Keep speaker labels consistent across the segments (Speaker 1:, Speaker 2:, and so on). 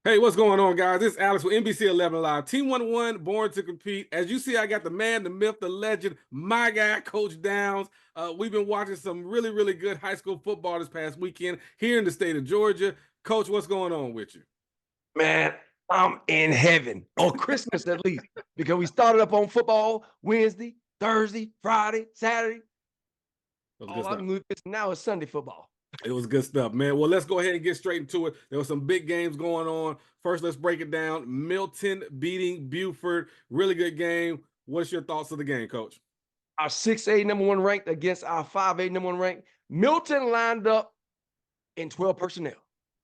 Speaker 1: Hey, what's going on, guys? This is Alex with NBC 11 Live. Team 101, born to compete. As you see, I got the man, the myth, the legend, my guy, Coach Downs. We've been watching some really, really good high school football this past weekend here in the state of Georgia. Coach, what's going on with you?
Speaker 2: Man, I'm in heaven on Christmas at least because we started up on football Wednesday, Thursday, Friday, Saturday.
Speaker 1: That was good
Speaker 2: All
Speaker 1: stuff.
Speaker 2: I'm looking now is Sunday football.
Speaker 1: It was good stuff, man. Well, let's go ahead and get straight into it. There were some big games going on. First, let's break it down. Milton beating Buford. Really good game. What's your thoughts of the game, Coach?
Speaker 2: Our 6A number one ranked against our 5A number one ranked. Milton lined up in 12 personnel.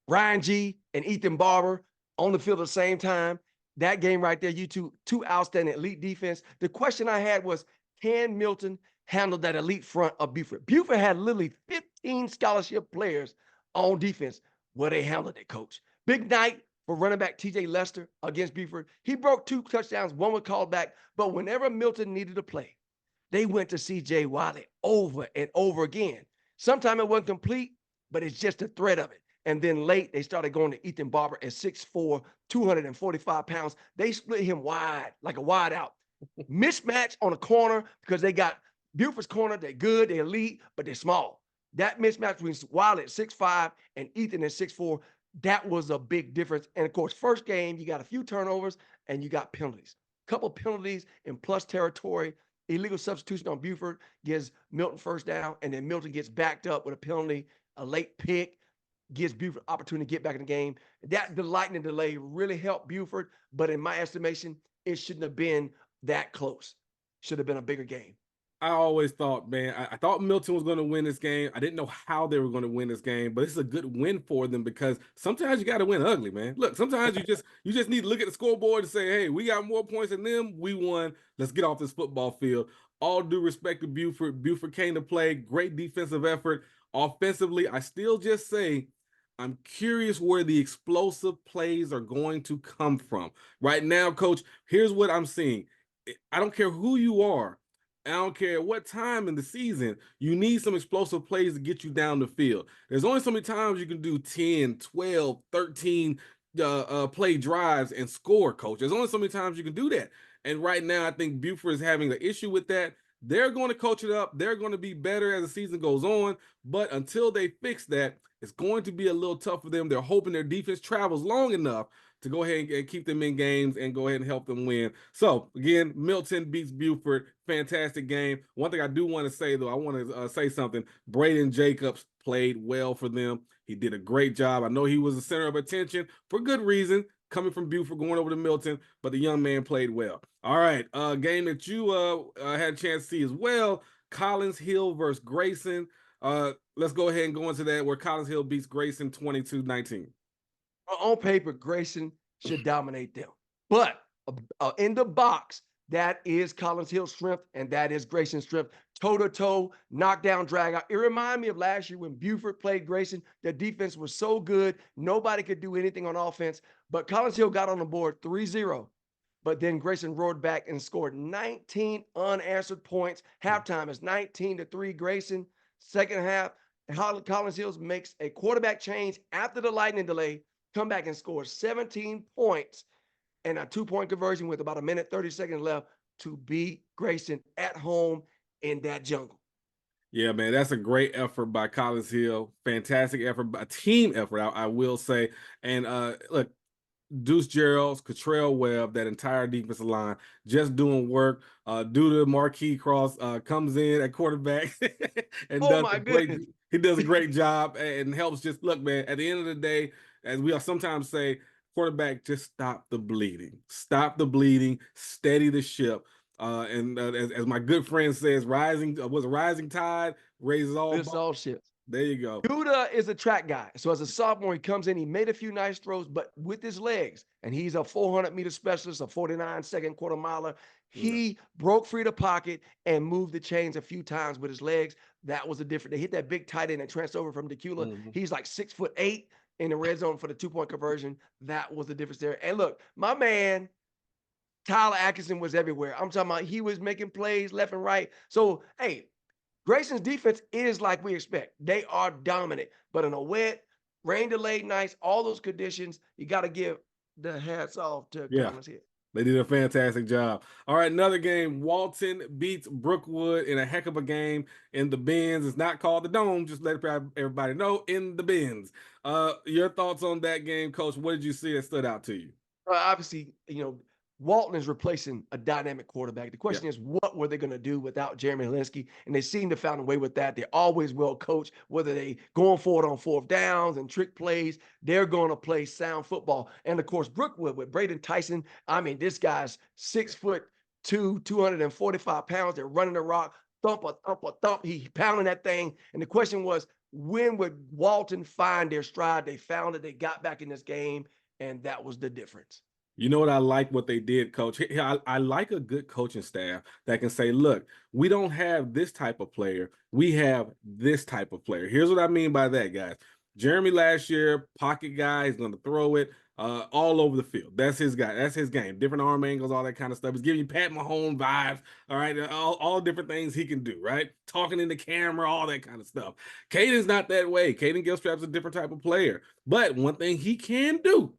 Speaker 2: Ryan G and Ethan Barber on the field at the same time. That game right there, you two outstanding elite defense. The question I had was, can Milton handle that elite front of Buford? Buford had literally 15 scholarship players on defense. Well, they handled it, coach. Big night for running back TJ Lester against Buford. He broke 2 touchdowns, 1 was called back. But whenever Milton needed a play, they went to CJ Wiley over and over again. Sometimes it wasn't complete, but it's just the threat of it. And then late, they started going to Ethan Barber at 6'4", 245 pounds. They split him wide, like a wide out. Mismatch on a corner because they got Buford's corner. They're good, they're elite, but they're small. That mismatch between Wiley at 6'5" and Ethan at 6'4", that was a big difference. And of course, first game, you got a few turnovers and you got penalties. Couple penalties in plus territory. Illegal substitution on Buford gives Milton first down, and then Milton gets backed up with a penalty, a late pick, gives Buford opportunity to get back in the game. The lightning delay really helped Buford, but in my estimation, it shouldn't have been that close. Should have been a bigger game.
Speaker 1: I always thought, man, I thought Milton was going to win this game. I didn't know how they were going to win this game, but it's a good win for them because sometimes you got to win ugly, man. Look, sometimes you just need to look at the scoreboard and say, hey, we got more points than them. We won. Let's get off this football field. All due respect to Buford. Buford came to play. Great defensive effort. Offensively, I still just say I'm curious where the explosive plays are going to come from. Right now, Coach, here's what I'm seeing. I don't care who you are. I don't care what time in the season, you need some explosive plays to get you down the field. There's only so many times you can do 10, 12, 13 play drives and score, coach. There's only so many times you can do that. And right now, I think Buford is having an issue with that. They're going to coach it up. They're going to be better as the season goes on. But until they fix that, it's going to be a little tough for them. They're hoping their defense travels long enough to go ahead and keep them in games and go ahead and help them win. So, again, Milton beats Buford. Fantastic game. One thing I do want to say, though, I want to say something. Braden Jacobs played well for them. He did a great job. I know he was the center of attention for good reason, coming from Buford, going over to Milton, but the young man played well. All right, game that you had a chance to see as well, Collins Hill versus Grayson. Let's go ahead and go into that, where Collins Hill beats Grayson 22-19.
Speaker 2: On paper, Grayson should dominate them. But in the box, that is Collins Hill's strength, and that is Grayson's strength. Toe-to-toe, knockdown, drag out. It reminded me of last year when Buford played Grayson. The defense was so good, nobody could do anything on offense. But Collins Hill got on the board 3-0. But then Grayson roared back and scored 19 unanswered points. Halftime is 19-3 Grayson. Second half, Collins Hills makes a quarterback change after the lightning delay, come back and score 17 points and a 2-point conversion with about 1:30 left to beat Grayson at home in that jungle.
Speaker 1: Yeah, man, that's a great effort by Collins Hill. Fantastic effort, a team effort, I will say. And look, Deuce Gerald's, Cottrell Webb, that entire defensive line, just doing work. Due to Marquis Cross comes in at quarterback and
Speaker 2: Oh my goodness.
Speaker 1: He does a great job and helps. Just look, man. At the end of the day, as we sometimes say, quarterback, just stop the bleeding. Stop the bleeding. Steady the ship. As my good friend says, rising tide raises all
Speaker 2: ships.
Speaker 1: There you go.
Speaker 2: Duda is a track guy. So as a sophomore, he comes in, he made a few nice throws, but with his legs, and he's a 400-meter specialist, a 49-second quarter miler. He broke free of the pocket and moved the chains a few times with his legs. That was a difference. They hit that big tight end and transferred over from Decula. He's like 6'8" in the red zone for the 2-point conversion. That was the difference there. And look, my man, Tyler Atkinson was everywhere. I'm talking about he was making plays left and right. So, hey, Grayson's defense is like we expect. They are dominant. But in a wet, rain delayed nights, all those conditions, you got to give the hats off to
Speaker 1: Yeah.
Speaker 2: Connors here.
Speaker 1: They did a fantastic job. All right, another game. Walton beats Brookwood in a heck of a game in the Benz. It's not called the Dome. Just let everybody know, in the Benz. Your thoughts on that game, Coach? What did you see that stood out to you?
Speaker 2: Obviously, Walton is replacing a dynamic quarterback. The question is, what were they going to do without Jeremy Linsky? And they seem to find a way with that. They're always well coached, whether they going for it on fourth downs and trick plays, they're going to play sound football. And of course, Brookwood with Braden Tyson. I mean, this guy's 6'2", 245 pounds. They're running the rock, thump, a thump, a thump. He pounding that thing. And the question was, when would Walton find their stride? They found it. They got back in this game, and that was the difference.
Speaker 1: You know what I like what they did, Coach? I like a good coaching staff that can say, look, we don't have this type of player. We have this type of player. Here's what I mean by that, guys. Jeremy last year, pocket guy, he's going to throw it all over the field. That's his guy. That's his game. Different arm angles, all that kind of stuff. He's giving you Pat Mahomes vibes, all right? All different things he can do, right? Talking in the camera, all that kind of stuff. Caden's not that way. Caden Gilstrap's a different type of player. But one thing he can do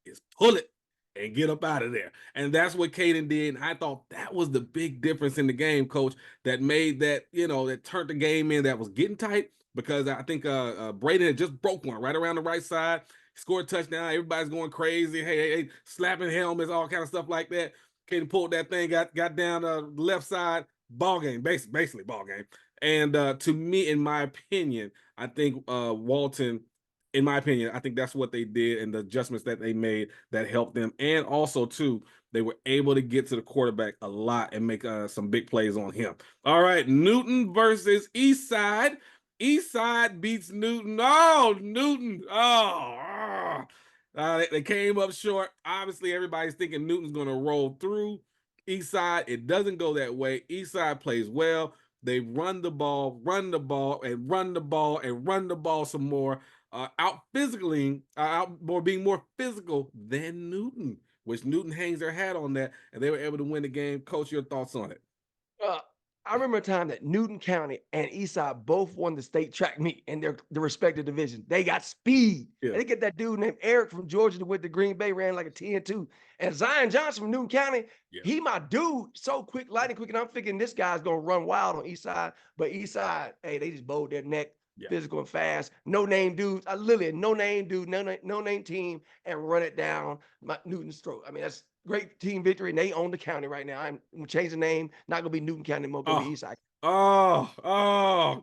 Speaker 1: is pull it and get up out of there. And that's what Clayton did. And I thought that was the big difference in the game, Coach, that made that, that turned the game in, that was getting tight, because I think Braden had just broke one right around the right side, scored a touchdown. Everybody's going crazy. Hey, slapping helmets, all kind of stuff like that. Clayton pulled that thing, got down the left side, ball game, basically ball game. And to me, in my opinion, I think Walton, in my opinion, I think that's what they did, and the adjustments that they made that helped them. And also, too, they were able to get to the quarterback a lot and make some big plays on him. All right, Newton versus Eastside. Eastside beats Newton. Oh, Newton. They came up short. Obviously, everybody's thinking Newton's going to roll through Eastside. It doesn't go that way. Eastside plays well. They run the ball, and run the ball, and run the ball some more. Being more physical than Newton, which Newton hangs their hat on that, and they were able to win the game. Coach, your thoughts on it?
Speaker 2: I remember a time that Newton County and Eastside both won the state track meet in their respective divisions. They got speed.
Speaker 1: Yeah.
Speaker 2: And they get that dude named Eric from Georgia that went to Green Bay, ran like a 10-2. And Zion Johnson from Newton County, he my dude, so quick, lightning quick. And I'm thinking this guy's going to run wild on Eastside. But Eastside, hey, they just bowed their neck. Physical and fast, no name dudes. I literally no name dude, no name team, and run it down Newton's throat. I mean, that's great team victory, and they own the county right now. I'm changing the name, not gonna be Newton County anymore, gonna be Eastside.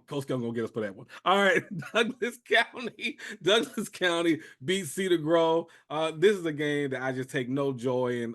Speaker 1: Coach gonna get us for that one. All right, Douglas County beats Cedar Grove. This is a game that I just take no joy in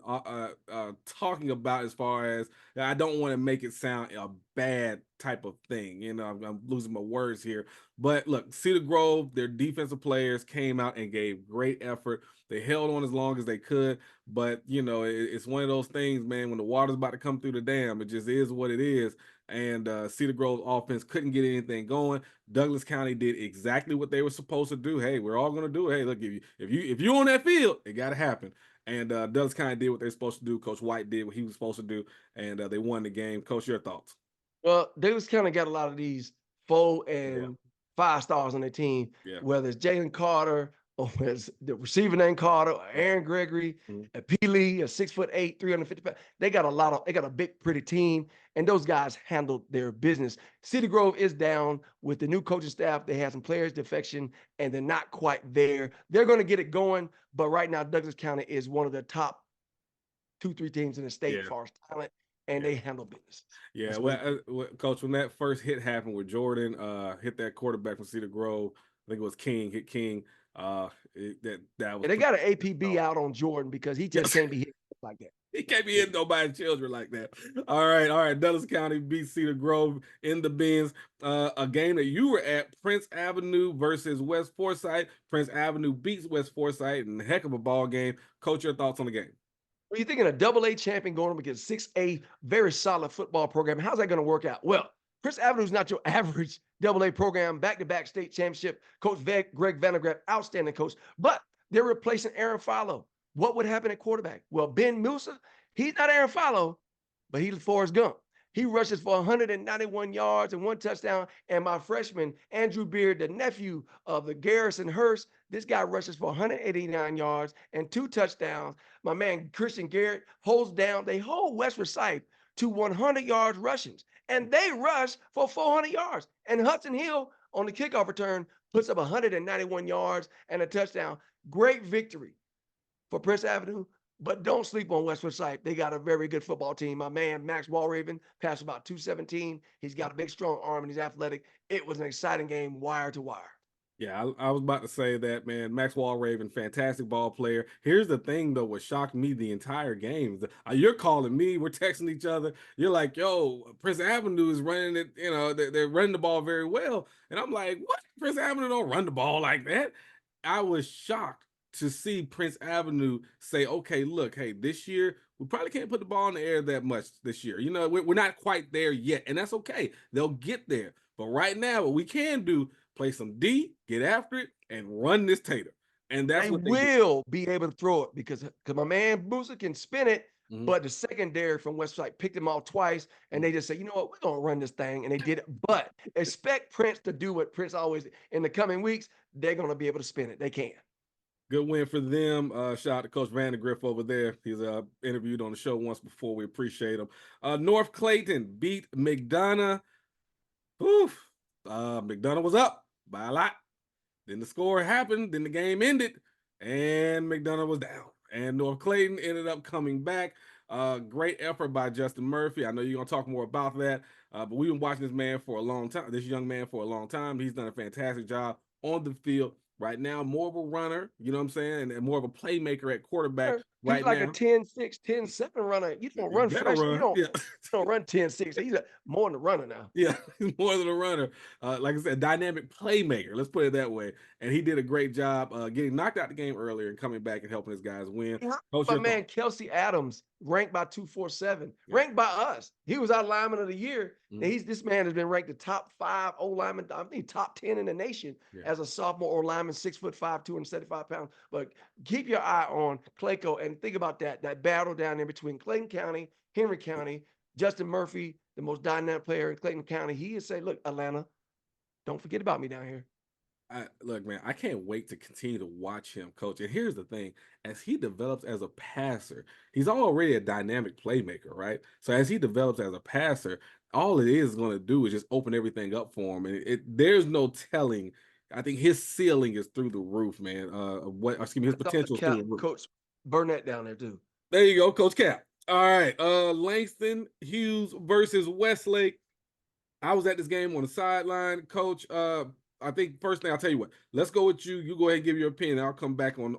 Speaker 1: talking about, as far as I don't want to make it sound a bad type of thing. I'm losing my words here. But look, Cedar Grove, their defensive players came out and gave great effort. They held on as long as they could, but it's one of those things, man. When the water's about to come through the dam, it just is what it is. And Cedar Grove's offense couldn't get anything going. Douglas County did exactly what they were supposed to do. Hey, we're all gonna do it. Hey, look, if you're on that field, it got to happen. And Douglas County did what they're supposed to do. Coach White did what he was supposed to do, and they won the game. Coach, your thoughts?
Speaker 2: Well, Douglas County got a lot of these 4 and 5 stars on their team, whether it's Jalen Carter, or it's the receiver named Carter, or Aaron Gregory, a P. Lee, a 6'8", 350 pounds. They got a big, pretty team, and those guys handled their business. Cedar Grove is down with the new coaching staff. They had some players defection, and they're not quite there. They're going to get it going, but right now, Douglas County is one of the top 2-3 teams in the state as far as talent, and they handle business.
Speaker 1: Yeah, Coach, when that first hit happened with Jordan, hit that quarterback from Cedar Grove, I think it was King, hit King. That was.
Speaker 2: They got an APB out on Jordan because he just can't be hit like that.
Speaker 1: He can't be hitting nobody's children like that. All right. Douglas County beats Cedar Grove in the Benz. A game that you were at, Prince Avenue versus West Forsyth. Prince Avenue beats West Forsyth in a heck of a ball game. Coach, your thoughts on the game?
Speaker 2: Well, you're thinking a AA champion going up against 6A, very solid football program. How's that going to work out? Well, Prince Avenue is not your average AA program, back-to-back state championship. Coach Greg Vandergraff, outstanding coach. But they're replacing Aaron Follow. What would happen at quarterback? Well, Ben Musa, he's not Aaron Follow, but he's Forrest Gump. He rushes for 191 yards and 1 touchdown. And my freshman, Andrew Beard, the nephew of the Garrison Hurst, This guy rushes for 189 yards and 2 touchdowns. My man Christian Garrett holds down. They hold West Forsyth to 100 yards rushing, and they rush for 400 yards. And Hudson Hill on the kickoff return puts up 191 yards and a touchdown. Great victory for Prince Avenue, but don't sleep on West Forsyth. They got a very good football team. My man, Max Walraven, passed about 217. He's got a big, strong arm, and he's athletic. It was an exciting game, wire to wire.
Speaker 1: Yeah, I was about to say that, man. Max Walraven, fantastic ball player. Here's the thing, though, what shocked me the entire game. You're calling me, we're texting each other. You're like, yo, Prince Avenue is running it, they're running the ball very well. And I'm like, what? Prince Avenue don't run the ball like that. I was shocked to see Prince Avenue say, okay, look, hey, this year, we probably can't put the ball in the air that much this year. We're not quite there yet, and that's okay. They'll get there. But right now, what we can do, play some D, get after it, and run this tater. And that's
Speaker 2: They
Speaker 1: what they did.
Speaker 2: will be able to throw it because my man Booster can spin it,
Speaker 1: Mhm.
Speaker 2: but the secondary from Westside picked him off twice, and they just said, you know what, we're gonna run this thing, and they did it. But expect Prince to do what Prince always in the coming weeks. They're gonna be able to spin it. They can.
Speaker 1: Good win for them. Shout out to Coach Vandergriff over there. He's interviewed on the show once before. We appreciate him. North Clayton beat McDonough. Oof. McDonough was up by a lot. Then the score happened. Then the game ended, and McDonough was down. And North Clayton ended up coming back. Great effort by Justin Murphy. I know you're gonna talk more about that, but we've been watching this man for a long time. This young man for a long time. He's done a fantastic job on the field. Right now, more of a runner, you know what I'm saying, and more of a playmaker at quarterback
Speaker 2: He's
Speaker 1: right
Speaker 2: like a
Speaker 1: now.
Speaker 2: 10-6, 10-7 runner. You don't
Speaker 1: You
Speaker 2: run
Speaker 1: better
Speaker 2: fresh. You
Speaker 1: run.
Speaker 2: don't,
Speaker 1: Yeah.
Speaker 2: you don't run 10-6. He's more than a runner now.
Speaker 1: Yeah, he's more than a runner. Like I said, dynamic playmaker. Let's put it that way. And he did a great job getting knocked out the game earlier and coming back and helping his guys win. Coach,
Speaker 2: My
Speaker 1: your
Speaker 2: man
Speaker 1: thoughts?
Speaker 2: Kelsey Adams, ranked by 247,
Speaker 1: Yeah.
Speaker 2: ranked by us. He was our lineman of the year.
Speaker 1: Mhm.
Speaker 2: Now this man has been ranked the top 5 O lineman, I think top 10 in the nation
Speaker 1: Yeah.
Speaker 2: as a sophomore O lineman, 6'5", 275 pounds. But keep your eye on Clayco and think about that battle down there between Clayton County, Henry County, Justin Murphy, the most dynamic player in Clayton County. He is saying, look, Atlanta, don't forget about me down here.
Speaker 1: Look, man, I can't wait to continue to watch him, coach. And here's the thing: as he develops as a passer, he's already a dynamic playmaker, right? So as he develops as a passer, all it is going to do is just open everything up for him, and there's no telling. I think his ceiling is through the roof, man. His potential is through the roof.
Speaker 2: Coach Burnett down there too.
Speaker 1: There you go, Coach Cap. All right, Langston Hughes versus Westlake. I was at this game on the sideline, Coach. I think first thing I'll tell you what. Let's go with you. You go ahead and give your opinion. I'll come back on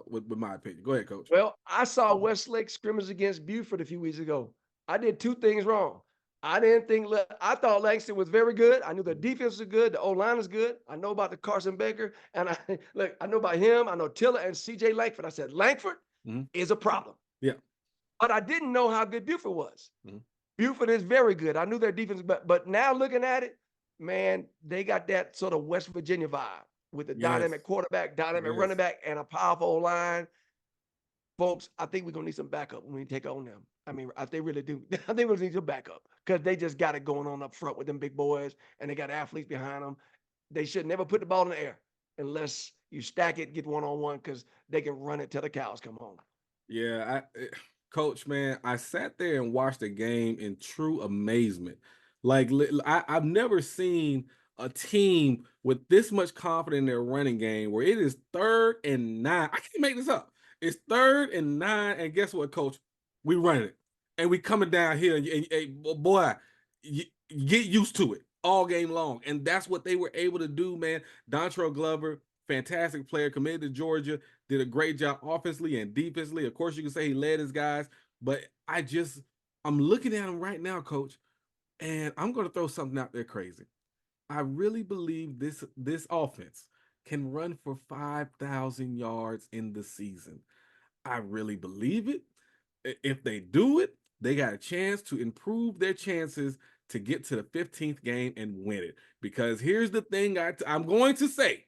Speaker 1: with my opinion. Go ahead, Coach.
Speaker 2: Well, I saw Westlake scrimmage against Buford a few weeks ago. I did 2 things wrong. I thought Langston was very good. I knew the defense was good. The O-line is good. I know about the Carson Baker. And I know about him. I know Tiller and CJ Langford. I said, Langford is a problem.
Speaker 1: Yeah.
Speaker 2: But I didn't know how good Buford was.
Speaker 1: Mhm.
Speaker 2: Buford is very good. I knew their defense, but now looking at it, man, they got that sort of West Virginia vibe with a dynamic quarterback, dynamic running back, and a powerful line. Folks, I think we're gonna need some backup when we take on them. I mean, they really do. I think we need some backup because they just got it going on up front with them big boys, and they got athletes behind them. They should never put the ball in the air unless you stack it, get one-on-one, because they can run it till the cows come home.
Speaker 1: Yeah, Coach, man, I sat there and watched the game in true amazement. Like I've never seen a team with this much confidence in their running game where it is 3rd and 9. I can't make this up. It's 3rd and 9, and guess what, Coach? We running it, and we coming down here, and boy, you get used to it all game long, and that's what they were able to do, man. Dontrell Glover, fantastic player, committed to Georgia, did a great job offensively and defensively. Of course, you can say he led his guys, but I'm looking at him right now, Coach, and I'm going to throw something out there crazy. I really believe this offense can run for 5,000 yards in the season. I really believe it. If they do it, they got a chance to improve their chances to get to the 15th game and win it. Because here's the thing I'm going to say.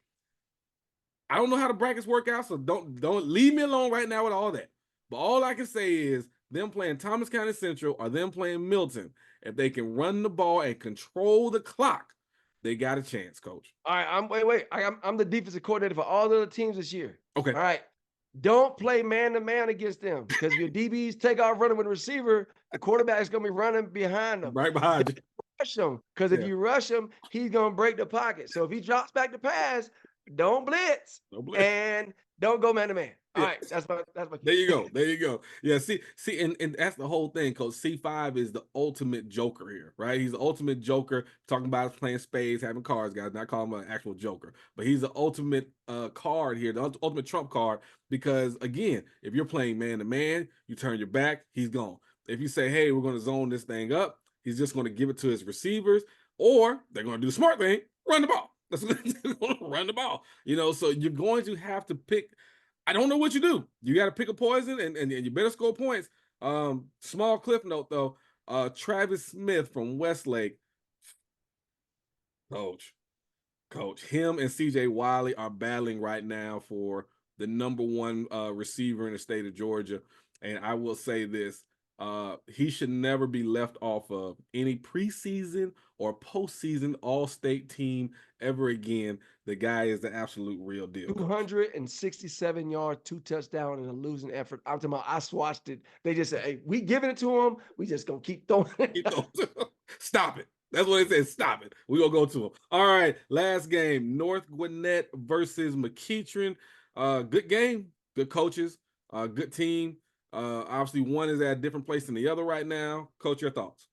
Speaker 1: I don't know how the brackets work out, so don't leave me alone right now with all that. But all I can say is them playing Thomas County Central or them playing Milton, if they can run the ball and control the clock, They got a chance, coach.
Speaker 2: All right, wait. I'm the defensive coordinator for all the other teams this year.
Speaker 1: Okay.
Speaker 2: All right. Don't play man-to-man against them because if your DBs take off running with a receiver, the quarterback is going to be running behind them.
Speaker 1: Right behind you.
Speaker 2: Rush him because if you rush him, he's going to break the pocket. So if he drops back to pass, don't blitz, and don't go man-to-man. All right, that's my
Speaker 1: There you go. There you go. Yeah, see, and that's the whole thing, Coach. C5 is the ultimate joker here, right? He's the ultimate joker. Talking about playing spades, having cards, guys. Not calling him an actual joker, but he's the ultimate card here, the ultimate trump card. Because again, if you're playing man to man, you turn your back, he's gone. If you say, "Hey, we're going to zone this thing up," he's just going to give it to his receivers, or they're going to do the smart thing, run the ball. That's what they're going to run the ball. So you're going to have to pick. I don't know what you do. You got to pick a poison, and you better score points. Small cliff note, though. Travis Smith from Westlake. Coach, him and C.J. Wiley are battling right now for the #1 receiver in the state of Georgia. And I will say this. He should never be left off of any preseason or postseason all-state team ever again. The guy is the absolute real deal.
Speaker 2: 267 yards, 2 touchdowns, and a losing effort. I'm talking about I swatched it. They just said, "Hey, we giving it to him. We just gonna keep throwing it."
Speaker 1: Stop it. That's what they said. Stop it. We're gonna go to him. All right. Last game. North Gwinnett versus McEachern. Good game. Good coaches. Good team. Obviously, one is at a different place than the other right now. Coach, your thoughts?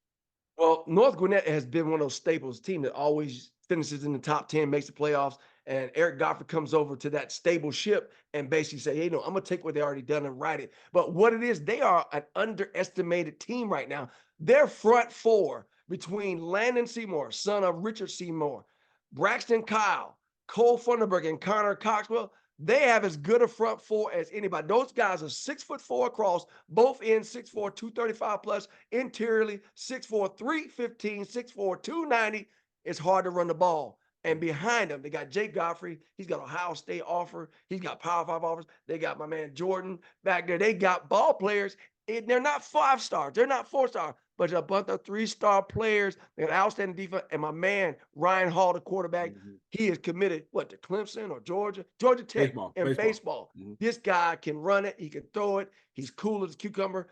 Speaker 2: Well, North Gwinnett has been one of those staples team that always finishes in the top 10, makes the playoffs. And Eric Godfrey comes over to that stable ship and basically say, "Hey, no, I'm going to take what they already done and write it." But what it is, they are an underestimated team right now. Their front four between Landon Seymour, son of Richard Seymour, Braxton Kyle, Cole Funderburg, and Connor Coxwell, they have as good a front four as anybody. Those guys are 6'4" across, both ends 6'4", 235 plus, interiorly 6'4", 315, 6'4", 290. It's hard to run the ball. And behind them, they got Jake Godfrey. He's got Ohio State offer. He's got Power 5 offers. They got my man Jordan back there. They got ball players. They're not 5 stars. They're not 4 stars, but a bunch of 3-star players. They got outstanding defense. And my man Ryan Hall, the quarterback, he is committed to Clemson or Georgia Tech in baseball. This guy can run it. He can throw it. He's cool as a cucumber.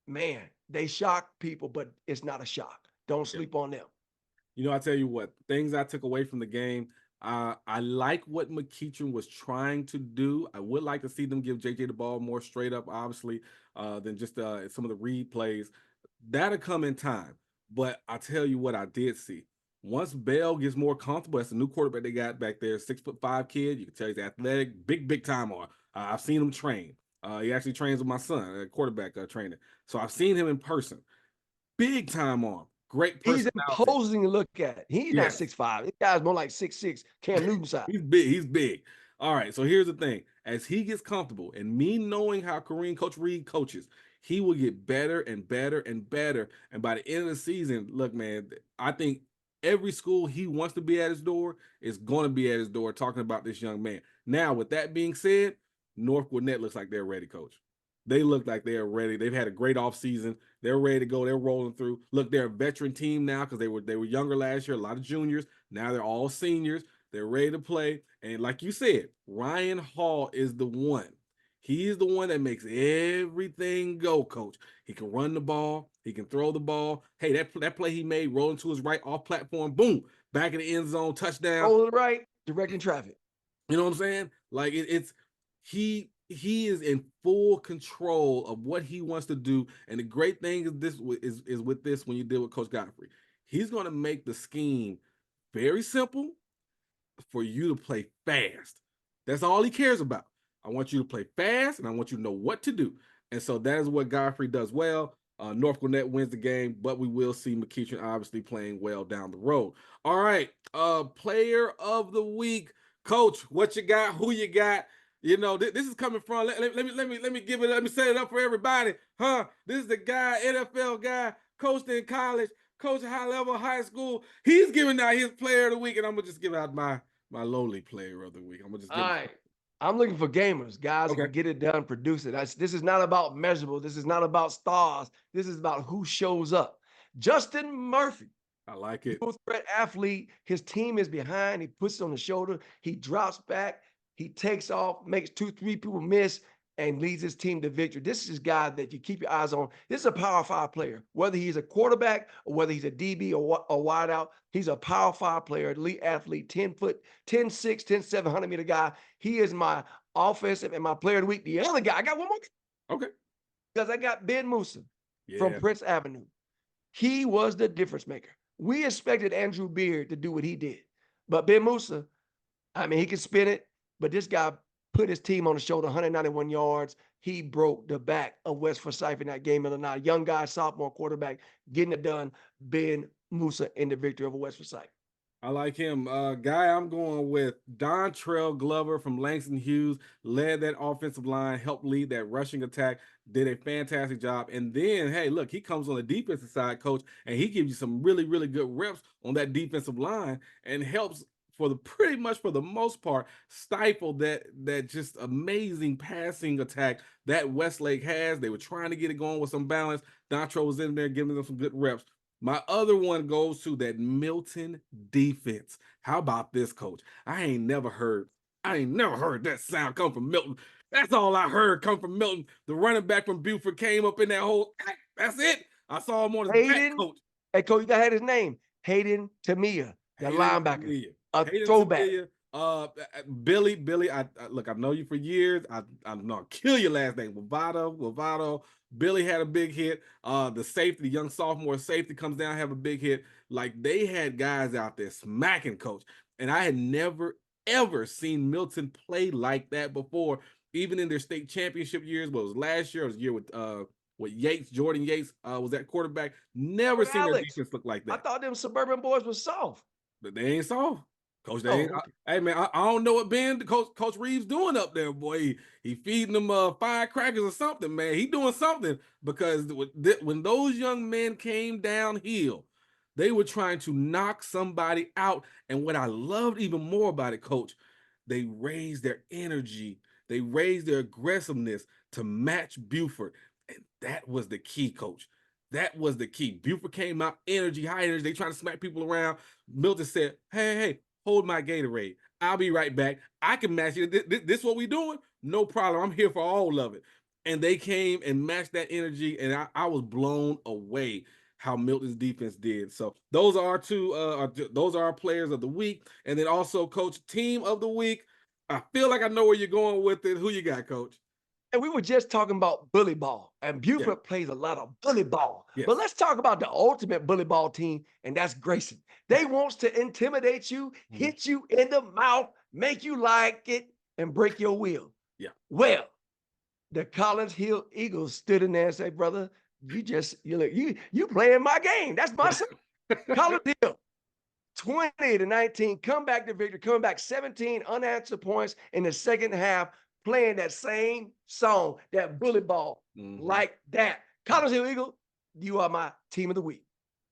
Speaker 2: Man, they shock people, but it's not a shock. Don't sleep on them.
Speaker 1: I tell you what, things I took away from the game, I like what McEachern was trying to do. I would like to see them give JJ the ball more straight up, obviously, than just some of the read plays. That'll come in time. But I tell you what I did see. Once Bell gets more comfortable, that's a new quarterback they got back there, 6'5" kid. You can tell he's athletic, big time on. I've seen him train. He actually trains with my son, a quarterback trainer. So I've seen him in person. Big time arm. Great personality.
Speaker 2: He's imposing to look at. He's not 6'5". This guy's more like 6'6", Cam Newton size.
Speaker 1: He's big. All right, so here's the thing. As he gets comfortable, and me knowing how Coach Reed coaches, he will get better and better and better. And by the end of the season, look, man, I think every school he wants to be at his door is going to be at his door talking about this young man. Now, with that being said, North Gwinnett looks like they're ready, Coach. They look like they're ready. They've had a great offseason. They're ready to go. They're rolling through. Look, they're a veteran team now because they were younger last year, a lot of juniors. Now they're all seniors. They're ready to play. And like you said, Ryan Hall is the one. He is the one that makes everything go, Coach. He can run the ball. He can throw the ball. Hey, that play he made, rolling to his right off platform, boom, back in the end zone, touchdown.
Speaker 2: Roll to the right, directing traffic.
Speaker 1: You know what I'm saying? Like he is in full control of what he wants to do. And the great thing is with this when you deal with Coach Godfrey. He's going to make the scheme very simple for you to play fast. That's all he cares about. I want you to play fast, and I want you to know what to do. And so that is what Godfrey does well. North Gwinnett wins the game, but we will see McEachern obviously playing well down the road. All right, player of the week. Coach, what you got? Who you got? This is coming from. Let me set it up for everybody. This is the guy, NFL guy, coached in college, coached high level high school. He's giving out his player of the week, and I'm gonna just give out my lowly player of the week. I'm gonna just give.
Speaker 2: All right. I'm looking for gamers, guys who can get it done, produce it. This is not about measurable. This is not about stars. This is about who shows up. Justin Murphy
Speaker 1: I like it.
Speaker 2: Dual threat athlete. His team is behind. He puts it on the shoulder. He drops back. He takes off, makes 2, 3 people miss, and leads his team to victory. This is a guy that you keep your eyes on. This is a Power 5 player. Whether he's a quarterback or whether he's a DB or a wideout, he's a Power 5 player, elite athlete, 10 foot, 10'6", 10'7", 100-meter guy. He is my offensive and my player of the week. The other guy, I got one more.
Speaker 1: Okay.
Speaker 2: Because I got Ben Musa from
Speaker 1: Yeah.
Speaker 2: Prince Avenue. He was the difference maker. We expected Andrew Beard to do what he did. But Ben Musa, I mean, he can spin it, but this guy put his team on the shoulder, 191 yards. He broke the back of West Forsyth in that game of the night. Young guy, sophomore quarterback, getting it done. Ben Musa in the victory over West Forsyth.
Speaker 1: I like him. Guy, I'm going with Dontrell Glover from Langston Hughes, led that offensive line, helped lead that rushing attack, did a fantastic job. And then, hey, look, he comes on the defensive side, coach, and he gives you some really, really good reps on that defensive line and helps for the pretty much for the most part stifle that just amazing passing attack that Westlake has. They were trying to get it going with some balance. Dontrell was in there giving them some good reps. My other one goes to that Milton defense. How about this, coach? I ain't never heard that sound come from Milton. That's all I heard come from Milton. The running back from Buford came up in that hole. That's it. I saw him on his back,
Speaker 2: Hayden,
Speaker 1: coach.
Speaker 2: hey, coach, you got to have his name. Hayden Tamia, the linebacker. A throwback.
Speaker 1: Billy. I look. I know you for years. I know I'll kill your last name. Lovato. Billy had a big hit. The safety, the young sophomore safety comes down, have a big hit. Like they had guys out there smacking, coach. And I had never ever seen Milton play like that before. Even in their state championship years, what was last year? It was a year with Yates, Jordan Yates was that quarterback. Never seen their defense look like
Speaker 2: I
Speaker 1: that.
Speaker 2: thought them suburban boys was soft.
Speaker 1: But they ain't soft. Coach,
Speaker 2: Okay.
Speaker 1: hey man, I don't know what Coach Reeves doing up there, boy. He feeding them firecrackers or something, man. He doing something because when those young men came downhill, they were trying to knock somebody out. And what I loved even more about it, Coach, they raised their energy, they raised their aggressiveness to match Buford, and that was the key, Coach. That was the key. Buford came out energy, high energy. They trying to smack people around. Milton said, hey, hold my Gatorade. I'll be right back. I can match it. This what we doing? No problem. I'm here for all of it. And they came and matched that energy, and I was blown away how Milton's defense did. So those are our those are our players of the week. And then also, Coach, team of the week. I feel like I know where you're going with it. Who you got, Coach?
Speaker 2: And we were just talking about bully ball, and Buford
Speaker 1: Yeah.
Speaker 2: plays a lot of bully ball.
Speaker 1: Yes.
Speaker 2: But let's talk about the ultimate bully ball team, and that's Grayson. They wants to intimidate you, hit you in the mouth, make you like it, and break your will.
Speaker 1: Yeah.
Speaker 2: Well, the Collins Hill Eagles stood in there and said, "Brother, you playing my game. That's my son." Collins Hill, 20-19, come back to victory, coming back 17 unanswered points in the second half, playing that same song, that bully ball, like that. Collins Hill Eagle, you are my team of the week.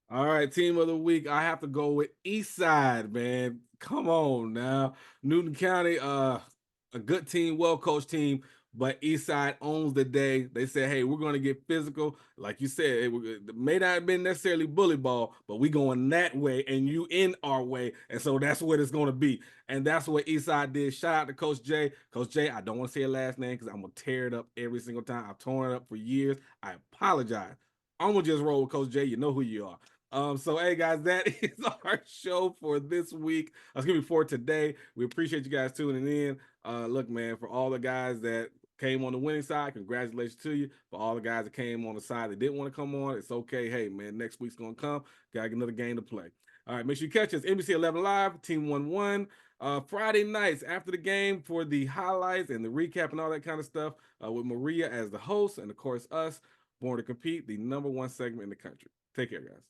Speaker 1: All right, team of the week. I have to go with Eastside, man. Come on now. Newton County, a good team, well-coached team, but Eastside owns the day. They said, hey, we're going to get physical. Like you said, it may not have been necessarily bully ball, but we going that way and you in our way. And so that's what it's going to be. And that's what Eastside did. Shout out to Coach Jay. Coach Jay, I don't want to say your last name because I'm going to tear it up every single time. I've torn it up for years. I apologize. I'm going to just roll with Coach Jay. You know who you are. So hey guys, that is our show for this week. Excuse me, for today. We appreciate you guys tuning in. Look, man, for all the guys that came on the winning side, congratulations to you. For all the guys that came on the side that didn't want to come on, it's okay. Hey, man, next week's gonna come. Got another game to play. All right, make sure you catch us NBC 11 Live, Team 1-1. Friday nights after the game for the highlights and the recap and all that kind of stuff with Maria as the host, and of course us, Born to Compete, the #1 segment in the country. Take care, guys.